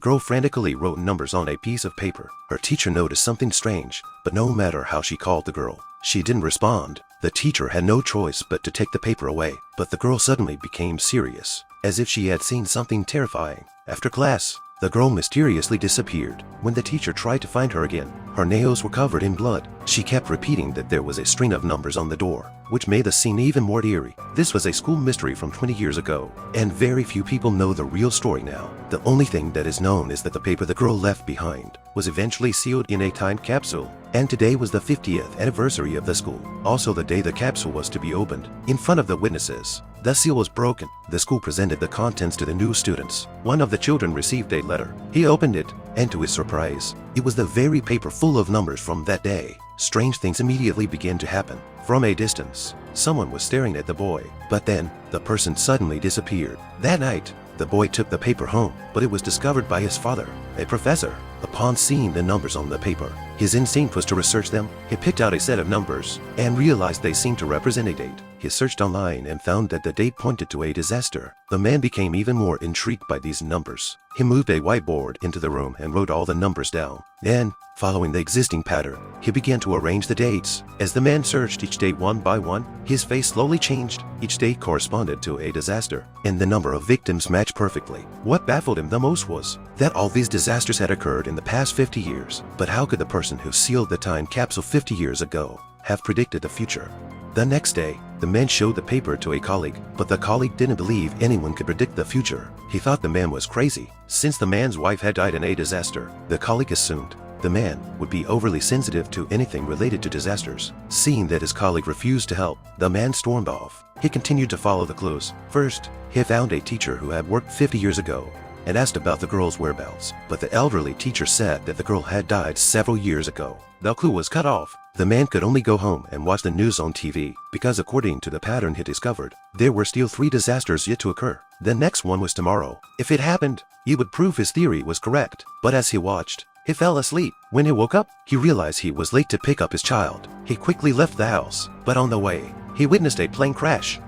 girl frantically wrote numbers on a piece of paper. Her teacher noticed something strange, but no matter how she called the girl, she didn't respond. The teacher had no choice but to take the paper away, but the girl suddenly became serious, as if she had seen something terrifying. After class, the girl mysteriously disappeared. When the teacher tried to find her again, her nails were covered in blood. She kept repeating that there was a string of numbers on the door, which made the scene even more eerie. This was a school mystery from 20 years ago, and very few people know the real story now. The only thing that is known is that the paper the girl left behind was eventually sealed in a time capsule, and today was the 50th anniversary of the school. Also the day the capsule was to be opened. In front of the witnesses, the seal was broken. The school presented the contents to the new students. One of the children received a letter. He opened it, and to his surprise, it was the very paper full of numbers from that day. Strange things immediately began to happen. From a distance, someone was staring at the boy, but then the person suddenly disappeared. That night, the boy took the paper home, but it was discovered by his father, a professor. Upon seeing the numbers on the paper, his instinct was to research them. He picked out a set of numbers and realized they seemed to represent a date. He searched online and found that the date pointed to a disaster. The man became even more intrigued by these numbers. He moved a whiteboard into the room and wrote all the numbers down. Then, following the existing pattern, he began to arrange the dates. As the man searched each date one by one, his face slowly changed. Each date corresponded to a disaster, and the number of victims matched perfectly. What baffled him the most was that all these disasters had occurred in the past 50 years. But how could the person who sealed the time capsule 50 years ago have predicted the future? The next day, the man showed the paper to a colleague, but the colleague didn't believe anyone could predict the future. He thought the man was crazy. Since the man's wife had died in a disaster, the colleague assumed the man would be overly sensitive to anything related to disasters. Seeing that his colleague refused to help, the man stormed off. He continued to follow the clues. First, he found a teacher who had worked 50 years ago and asked about the girl's whereabouts, but the elderly teacher said that the girl had died several years ago. The clue was cut off. The man could only go home and watch the news on TV, because according to the pattern he discovered, there were still 3 disasters yet to occur. The next one was tomorrow. If it happened, it would prove his theory was correct. But as he watched, he fell asleep. When he woke up, he realized he was late to pick up his child. He quickly left the house, but on the way, he witnessed a plane crash.